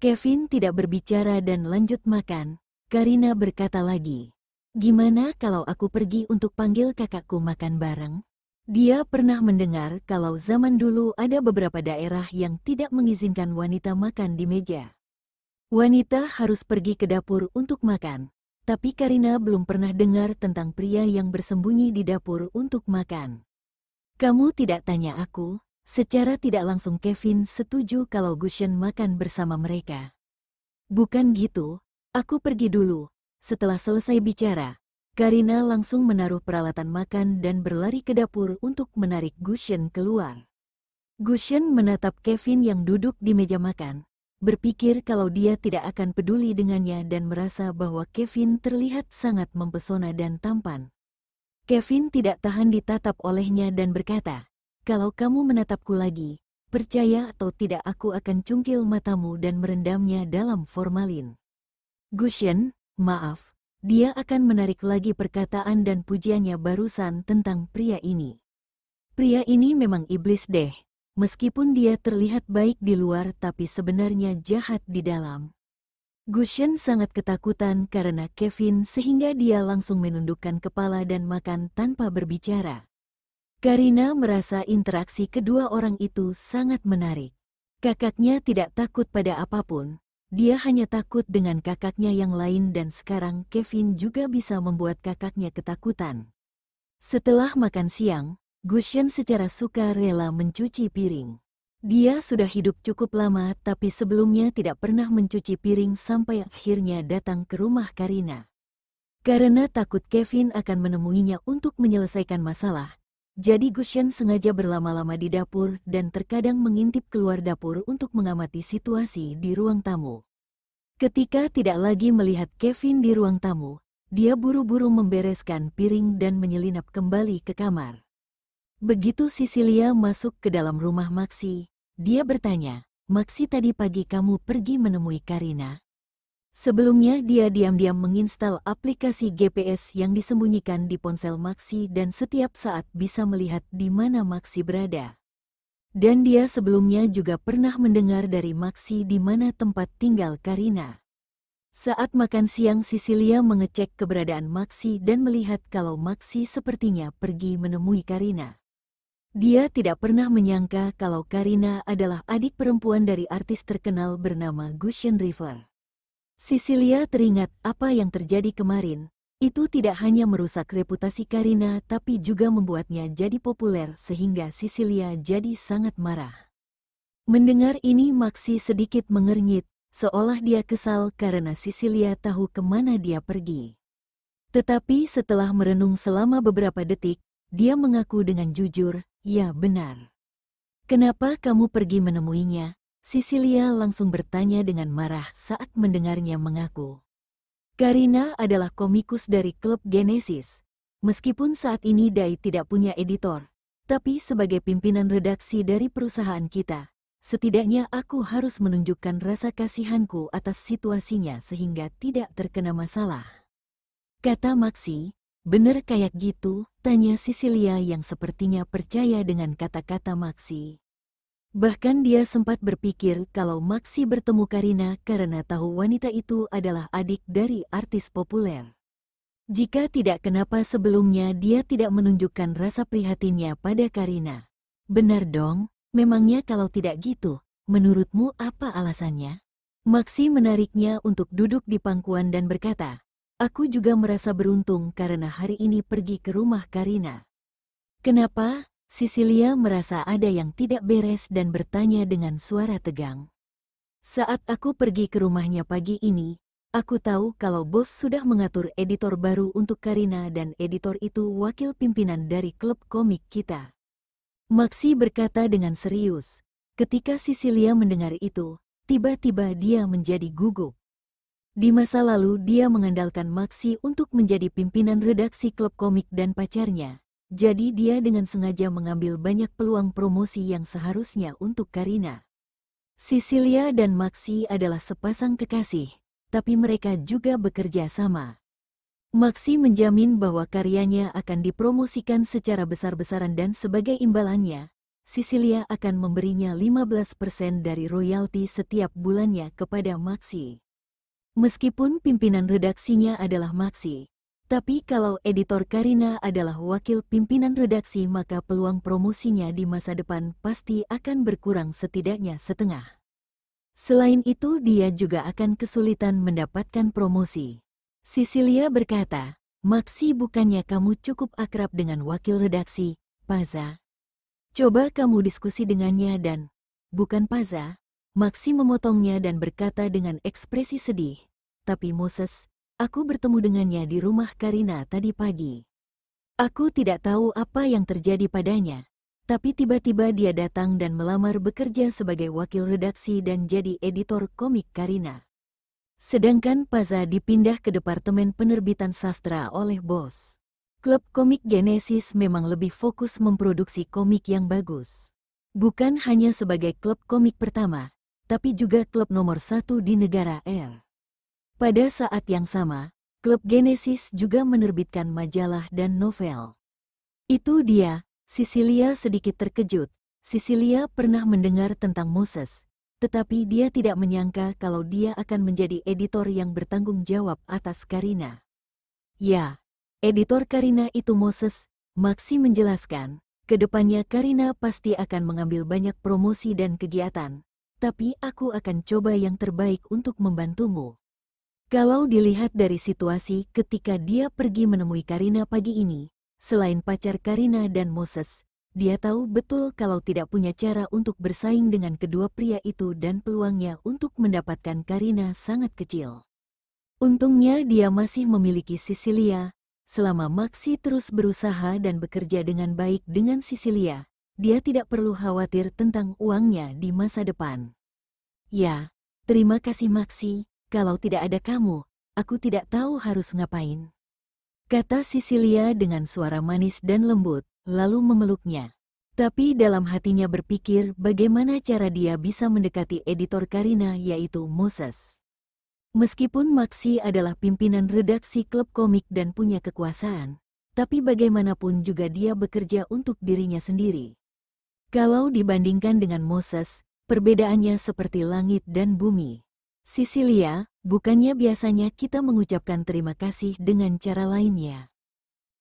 Kevin tidak berbicara dan lanjut makan. Karina berkata lagi, "Gimana kalau aku pergi untuk panggil kakakku makan bareng?" Dia pernah mendengar kalau zaman dulu ada beberapa daerah yang tidak mengizinkan wanita makan di meja. Wanita harus pergi ke dapur untuk makan. Tapi Karina belum pernah dengar tentang pria yang bersembunyi di dapur untuk makan. "Kamu tidak tanya aku?" Secara tidak langsung Kevin setuju kalau Gushen makan bersama mereka. "Bukan gitu, aku pergi dulu." Setelah selesai bicara, Karina langsung menaruh peralatan makan dan berlari ke dapur untuk menarik Gushen keluar. Gushen menatap Kevin yang duduk di meja makan, berpikir kalau dia tidak akan peduli dengannya dan merasa bahwa Kevin terlihat sangat mempesona dan tampan. Kevin tidak tahan ditatap olehnya dan berkata, "Kalau kamu menatapku lagi, percaya atau tidak aku akan cungkil matamu dan merendamnya dalam formalin." "Gushen, maaf." Dia akan menarik lagi perkataan dan pujiannya barusan tentang pria ini. Pria ini memang iblis deh. Meskipun dia terlihat baik di luar tapi sebenarnya jahat di dalam. Gushen sangat ketakutan karena Kevin sehingga dia langsung menundukkan kepala dan makan tanpa berbicara. Karina merasa interaksi kedua orang itu sangat menarik. Kakaknya tidak takut pada apapun, dia hanya takut dengan kakaknya yang lain dan sekarang Kevin juga bisa membuat kakaknya ketakutan. Setelah makan siang, Gushen secara sukarela mencuci piring. Dia sudah hidup cukup lama tapi sebelumnya tidak pernah mencuci piring sampai akhirnya datang ke rumah Karina. Karena takut Kevin akan menemuinya untuk menyelesaikan masalah, jadi Gushen sengaja berlama-lama di dapur dan terkadang mengintip keluar dapur untuk mengamati situasi di ruang tamu. Ketika tidak lagi melihat Kevin di ruang tamu, dia buru-buru membereskan piring dan menyelinap kembali ke kamar. Begitu Cecilia masuk ke dalam rumah Maxi, dia bertanya, "Maxi, tadi pagi kamu pergi menemui Karina?" Sebelumnya dia diam-diam menginstal aplikasi GPS yang disembunyikan di ponsel Maxi dan setiap saat bisa melihat di mana Maxi berada. Dan dia sebelumnya juga pernah mendengar dari Maxi di mana tempat tinggal Karina. Saat makan siang, Cecilia mengecek keberadaan Maxi dan melihat kalau Maxi sepertinya pergi menemui Karina. Dia tidak pernah menyangka kalau Karina adalah adik perempuan dari artis terkenal bernama Gushen River. Cecilia teringat apa yang terjadi kemarin. Itu tidak hanya merusak reputasi Karina tapi juga membuatnya jadi populer sehingga Cecilia jadi sangat marah. Mendengar ini Maxi sedikit mengernyit, seolah dia kesal karena Cecilia tahu kemana dia pergi. Tetapi setelah merenung selama beberapa detik, dia mengaku dengan jujur, "Ya benar." "Kenapa kamu pergi menemuinya?" Cecilia langsung bertanya dengan marah saat mendengarnya mengaku. Karina adalah komikus dari klub Genesis. Meskipun saat ini Dai tidak punya editor, tapi sebagai pimpinan redaksi dari perusahaan kita, setidaknya aku harus menunjukkan rasa kasihanku atas situasinya sehingga tidak terkena masalah, kata Maxi. "Bener kayak gitu?" tanya Cecilia yang sepertinya percaya dengan kata-kata Maxi. Bahkan dia sempat berpikir kalau Maxi bertemu Karina karena tahu wanita itu adalah adik dari artis populer. Jika tidak, kenapa sebelumnya dia tidak menunjukkan rasa prihatinnya pada Karina? "Benar dong, memangnya kalau tidak gitu, menurutmu apa alasannya?" Maxi menariknya untuk duduk di pangkuan dan berkata, "Aku juga merasa beruntung karena hari ini pergi ke rumah Karina." "Kenapa?" Cecilia merasa ada yang tidak beres dan bertanya dengan suara tegang. "Saat aku pergi ke rumahnya pagi ini, aku tahu kalau bos sudah mengatur editor baru untuk Karina dan editor itu wakil pimpinan dari klub komik kita." Maxi berkata dengan serius. Ketika Cecilia mendengar itu, tiba-tiba dia menjadi gugup. Di masa lalu dia mengandalkan Maxi untuk menjadi pimpinan redaksi klub komik dan pacarnya. Jadi dia dengan sengaja mengambil banyak peluang promosi yang seharusnya untuk Karina. Cecilia dan Maxi adalah sepasang kekasih, tapi mereka juga bekerja sama. Maxi menjamin bahwa karyanya akan dipromosikan secara besar-besaran dan sebagai imbalannya, Sisilia akan memberinya 15% dari royalti setiap bulannya kepada Maxi. Meskipun pimpinan redaksinya adalah Maxi, tapi kalau editor Karina adalah wakil pimpinan redaksi maka peluang promosinya di masa depan pasti akan berkurang setidaknya setengah. Selain itu dia juga akan kesulitan mendapatkan promosi. Sisilia berkata, Maxi bukannya kamu cukup akrab dengan wakil redaksi, Paza? Coba kamu diskusi dengannya dan, bukan Paza, Maxi memotongnya dan berkata dengan ekspresi sedih, tapi Moses, aku bertemu dengannya di rumah Karina tadi pagi. Aku tidak tahu apa yang terjadi padanya, tapi tiba-tiba dia datang dan melamar bekerja sebagai wakil redaksi dan jadi editor komik Karina. Sedangkan Paza dipindah ke departemen penerbitan sastra oleh bos. Klub komik Genesis memang lebih fokus memproduksi komik yang bagus. Bukan hanya sebagai klub komik pertama, tapi juga klub nomor 1 di negara R. Pada saat yang sama, klub Genesis juga menerbitkan majalah dan novel. Itu dia, Sisilia sedikit terkejut. Sisilia pernah mendengar tentang Moses, tetapi dia tidak menyangka kalau dia akan menjadi editor yang bertanggung jawab atas Karina. Ya, editor Karina itu Moses, Maxi menjelaskan. Kedepannya Karina pasti akan mengambil banyak promosi dan kegiatan, tapi aku akan coba yang terbaik untuk membantumu. Kalau dilihat dari situasi ketika dia pergi menemui Karina pagi ini, selain pacar Karina dan Moses, dia tahu betul kalau tidak punya cara untuk bersaing dengan kedua pria itu dan peluangnya untuk mendapatkan Karina sangat kecil. Untungnya dia masih memiliki Sisilia. Selama Maxi terus berusaha dan bekerja dengan baik dengan Sisilia, dia tidak perlu khawatir tentang uangnya di masa depan. Ya, terima kasih Maxi, kalau tidak ada kamu, aku tidak tahu harus ngapain. Kata Sisilia dengan suara manis dan lembut, lalu memeluknya. Tapi dalam hatinya berpikir bagaimana cara dia bisa mendekati editor Karina yaitu Moses. Meskipun Maxi adalah pimpinan redaksi klub komik dan punya kekuasaan, tapi bagaimanapun juga dia bekerja untuk dirinya sendiri. Kalau dibandingkan dengan Moses, perbedaannya seperti langit dan bumi. Sisilia, bukannya biasanya kita mengucapkan terima kasih dengan cara lainnya?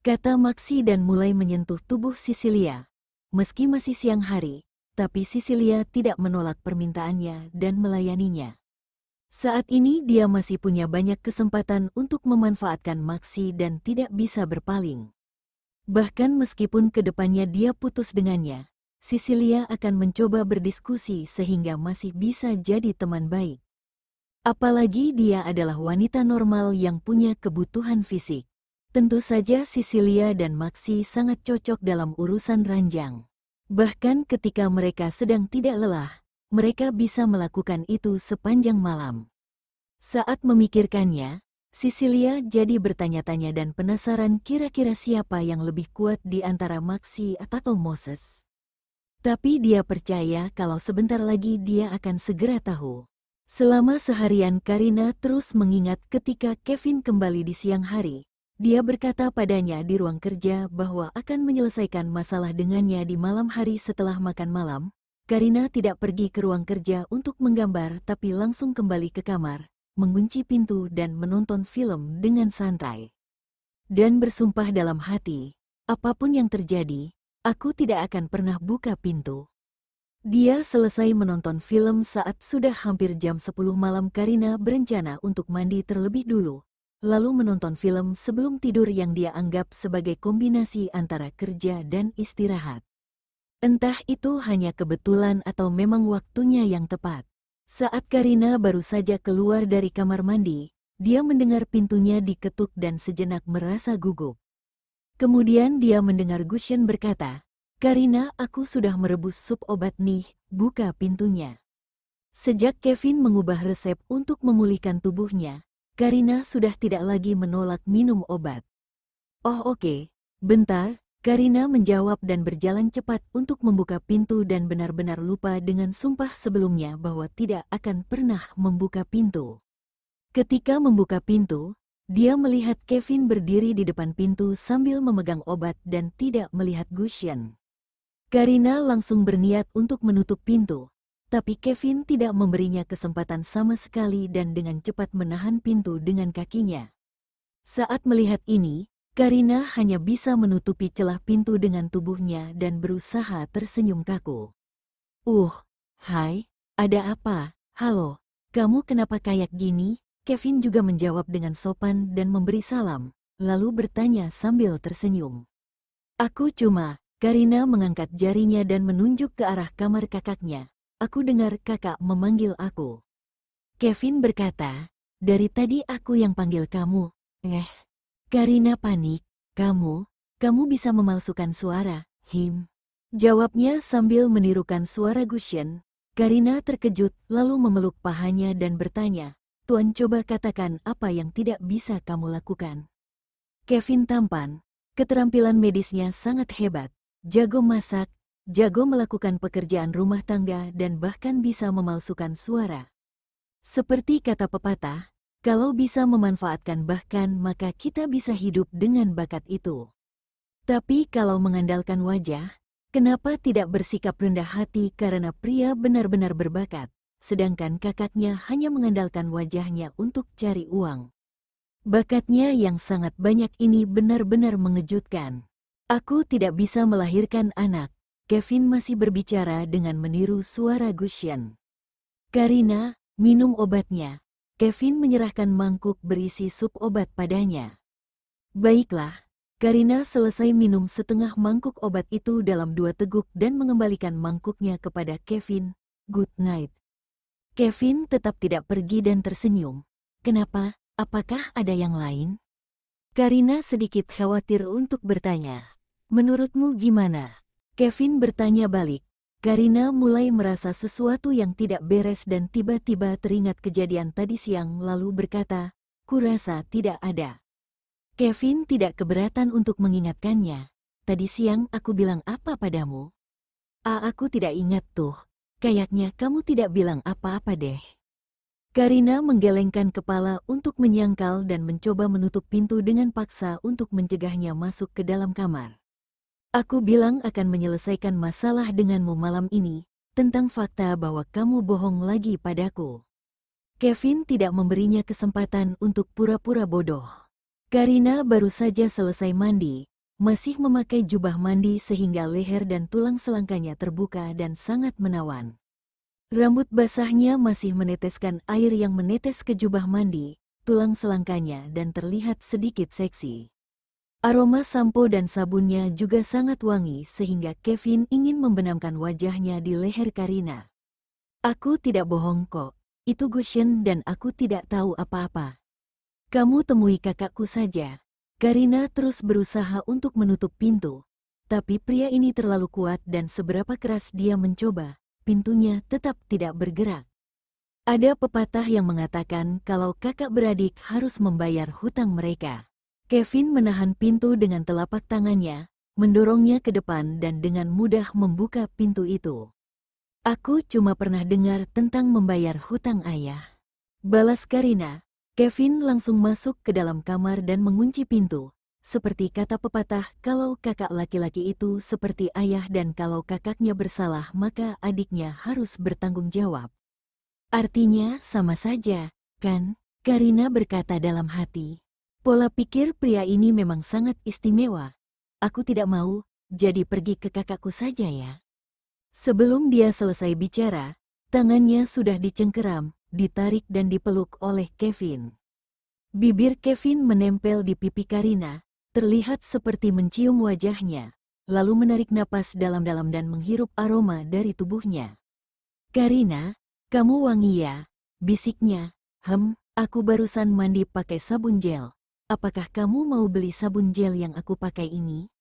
Kata Maxi dan mulai menyentuh tubuh Sisilia. Meski masih siang hari, tapi Sisilia tidak menolak permintaannya dan melayaninya. Saat ini dia masih punya banyak kesempatan untuk memanfaatkan Maxi dan tidak bisa berpaling. Bahkan meskipun kedepannya dia putus dengannya, Sisilia akan mencoba berdiskusi sehingga masih bisa jadi teman baik. Apalagi dia adalah wanita normal yang punya kebutuhan fisik. Tentu saja Sisilia dan Maxi sangat cocok dalam urusan ranjang. Bahkan ketika mereka sedang tidak lelah, mereka bisa melakukan itu sepanjang malam. Saat memikirkannya, Sisilia jadi bertanya-tanya dan penasaran kira-kira siapa yang lebih kuat di antara Maxi atau Moses. Tapi dia percaya kalau sebentar lagi dia akan segera tahu. Selama seharian Karina terus mengingat ketika Kevin kembali di siang hari. Dia berkata padanya di ruang kerja bahwa akan menyelesaikan masalah dengannya di malam hari setelah makan malam. Karina tidak pergi ke ruang kerja untuk menggambar tapi langsung kembali ke kamar, mengunci pintu dan menonton film dengan santai. Dan bersumpah dalam hati, apapun yang terjadi, aku tidak akan pernah buka pintu. Dia selesai menonton film saat sudah hampir jam 10 malam. Karina berencana untuk mandi terlebih dulu, lalu menonton film sebelum tidur yang dia anggap sebagai kombinasi antara kerja dan istirahat. Entah itu hanya kebetulan atau memang waktunya yang tepat. Saat Karina baru saja keluar dari kamar mandi, dia mendengar pintunya diketuk dan sejenak merasa gugup. Kemudian dia mendengar Gushen berkata, Karina, aku sudah merebus sup obat nih, buka pintunya. Sejak Kevin mengubah resep untuk memulihkan tubuhnya, Karina sudah tidak lagi menolak minum obat. Oh oke, bentar, Karina menjawab dan berjalan cepat untuk membuka pintu dan benar-benar lupa dengan sumpah sebelumnya bahwa tidak akan pernah membuka pintu. Ketika membuka pintu, dia melihat Kevin berdiri di depan pintu sambil memegang obat dan tidak melihat Gushen. Karina langsung berniat untuk menutup pintu, tapi Kevin tidak memberinya kesempatan sama sekali dan dengan cepat menahan pintu dengan kakinya. Saat melihat ini, Karina hanya bisa menutupi celah pintu dengan tubuhnya dan berusaha tersenyum kaku. Hai, ada apa? Halo, kamu kenapa kayak gini?" Kevin juga menjawab dengan sopan dan memberi salam, lalu bertanya sambil tersenyum. Karina mengangkat jarinya dan menunjuk ke arah kamar kakaknya. "Aku dengar kakak memanggil aku." Kevin berkata, "Dari tadi aku yang panggil kamu." Karina panik. Kamu bisa memalsukan suara, Him." Jawabnya sambil menirukan suara Gushen. Karina terkejut lalu memeluk pahanya dan bertanya, "Tuan, coba katakan apa yang tidak bisa kamu lakukan." Kevin tampan. Keterampilan medisnya sangat hebat. Jago masak, jago melakukan pekerjaan rumah tangga dan bahkan bisa memalsukan suara. Seperti kata pepatah, kalau bisa memanfaatkan bahkan maka kita bisa hidup dengan bakat itu. Tapi kalau mengandalkan wajah, kenapa tidak bersikap rendah hati karena pria benar-benar berbakat, sedangkan kakaknya hanya mengandalkan wajahnya untuk cari uang. Bakatnya yang sangat banyak ini benar-benar mengejutkan. "Aku tidak bisa melahirkan anak." Kevin masih berbicara dengan meniru suara Gushen. "Karina, minum obatnya." Kevin menyerahkan mangkuk berisi sup obat padanya. "Baiklah." Karina selesai minum setengah mangkuk obat itu dalam 2 teguk dan mengembalikan mangkuknya kepada Kevin. "Good night." Kevin tetap tidak pergi dan tersenyum. "Kenapa? Apakah ada yang lain?" Karina sedikit khawatir untuk bertanya. "Menurutmu gimana?" Kevin bertanya balik. Karina mulai merasa sesuatu yang tidak beres dan tiba-tiba teringat kejadian tadi siang lalu berkata, "Kurasa tidak ada." Kevin tidak keberatan untuk mengingatkannya. "Tadi siang aku bilang apa padamu?" Aku tidak ingat tuh. Kayaknya kamu tidak bilang apa-apa deh." Karina menggelengkan kepala untuk menyangkal dan mencoba menutup pintu dengan paksa untuk mencegahnya masuk ke dalam kamar. "Aku bilang akan menyelesaikan masalah denganmu malam ini, tentang fakta bahwa kamu bohong lagi padaku." Kevin tidak memberinya kesempatan untuk pura-pura bodoh. Karina baru saja selesai mandi, masih memakai jubah mandi sehingga leher dan tulang selangkanya terbuka dan sangat menawan. Rambut basahnya masih meneteskan air yang menetes ke jubah mandi, tulang selangkanya dan terlihat sedikit seksi. Aroma sampo dan sabunnya juga sangat wangi sehingga Kevin ingin membenamkan wajahnya di leher Karina. "Aku tidak bohong kok, itu Gushen dan aku tidak tahu apa-apa. Kamu temui kakakku saja." Karina terus berusaha untuk menutup pintu, tapi pria ini terlalu kuat dan seberapa keras dia mencoba, pintunya tetap tidak bergerak. Ada pepatah yang mengatakan kalau kakak beradik harus membayar hutang mereka. Kevin menahan pintu dengan telapak tangannya, mendorongnya ke depan dan dengan mudah membuka pintu itu. "Aku cuma pernah dengar tentang membayar hutang ayah," balas Karina. Kevin langsung masuk ke dalam kamar dan mengunci pintu. Seperti kata pepatah, kalau kakak laki-laki itu seperti ayah dan kalau kakaknya bersalah maka adiknya harus bertanggung jawab. "Artinya sama saja, kan?" Karina berkata dalam hati. "Pola pikir pria ini memang sangat istimewa. Aku tidak mau, jadi pergi ke kakakku saja ya." Sebelum dia selesai bicara, tangannya sudah dicengkeram, ditarik dan dipeluk oleh Kevin. Bibir Kevin menempel di pipi Karina, terlihat seperti mencium wajahnya, lalu menarik napas dalam-dalam dan menghirup aroma dari tubuhnya. "Karina, kamu wangi ya," bisiknya. Aku barusan mandi pakai sabun gel. Apakah kamu mau beli sabun gel yang aku pakai ini?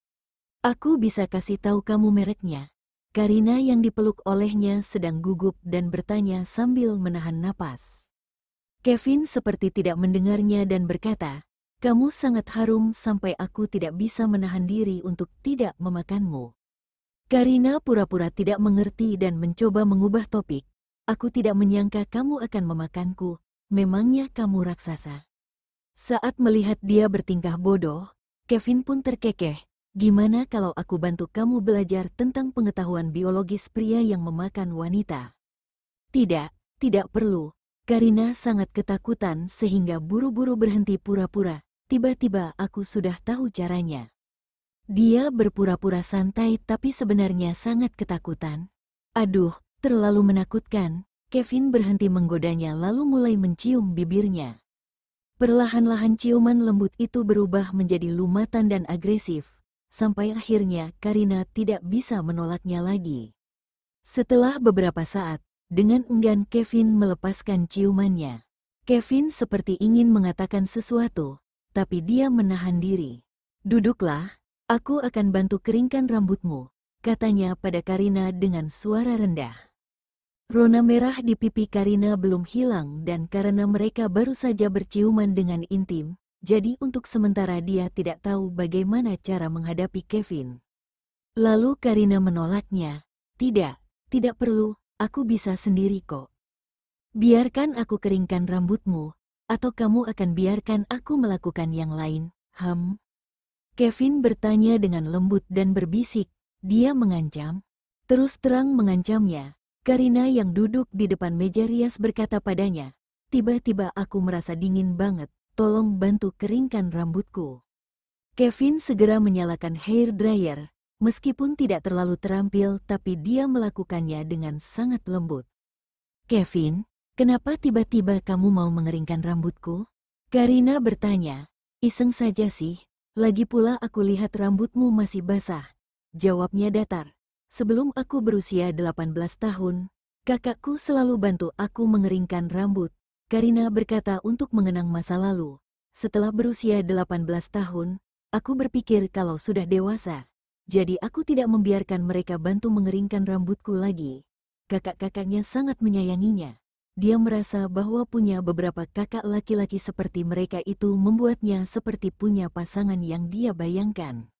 Aku bisa kasih tahu kamu mereknya." Karina yang dipeluk olehnya sedang gugup dan bertanya sambil menahan napas. Kevin seperti tidak mendengarnya dan berkata, "Kamu sangat harum sampai aku tidak bisa menahan diri untuk tidak memakanmu." Karina pura-pura tidak mengerti dan mencoba mengubah topik. "Aku tidak menyangka kamu akan memakanku, memangnya kamu raksasa?" Saat melihat dia bertingkah bodoh, Kevin pun terkekeh. Gimana kalau aku bantu kamu belajar tentang pengetahuan biologis pria yang memakan wanita? Tidak, tidak perlu. Karina sangat ketakutan sehingga buru-buru berhenti pura-pura. Tiba-tiba aku sudah tahu caranya. Dia berpura-pura santai tapi sebenarnya sangat ketakutan. Aduh, terlalu menakutkan. Kevin berhenti menggodanya lalu mulai mencium bibirnya. Perlahan-lahan ciuman lembut itu berubah menjadi lumatan dan agresif. Sampai akhirnya Karina tidak bisa menolaknya lagi. Setelah beberapa saat, dengan enggan Kevin melepaskan ciumannya. Kevin seperti ingin mengatakan sesuatu, tapi dia menahan diri. Duduklah, aku akan bantu keringkan rambutmu, katanya pada Karina dengan suara rendah. Rona merah di pipi Karina belum hilang dan karena mereka baru saja berciuman dengan intim, jadi untuk sementara dia tidak tahu bagaimana cara menghadapi Kevin. Lalu Karina menolaknya. Tidak, tidak perlu, aku bisa sendiri kok. Biarkan aku keringkan rambutmu, atau kamu akan biarkan aku melakukan yang lain, Kevin bertanya dengan lembut dan berbisik, dia mengancam. Terus terang mengancamnya. Karina yang duduk di depan meja rias berkata padanya, tiba-tiba aku merasa dingin banget. Tolong bantu keringkan rambutku. Kevin segera menyalakan hair dryer, meskipun tidak terlalu terampil tapi dia melakukannya dengan sangat lembut. Kevin, kenapa tiba-tiba kamu mau mengeringkan rambutku? Karina bertanya, iseng saja sih, lagi pula aku lihat rambutmu masih basah. Jawabnya datar, sebelum aku berusia 18 tahun, kakakku selalu bantu aku mengeringkan rambut. Karina berkata untuk mengenang masa lalu. Setelah berusia 18 tahun, aku berpikir kalau sudah dewasa. Jadi aku tidak membiarkan mereka bantu mengeringkan rambutku lagi. Kakak-kakaknya sangat menyayanginya. Dia merasa bahwa punya beberapa kakak laki-laki seperti mereka itu membuatnya seperti punya pasangan yang dia bayangkan.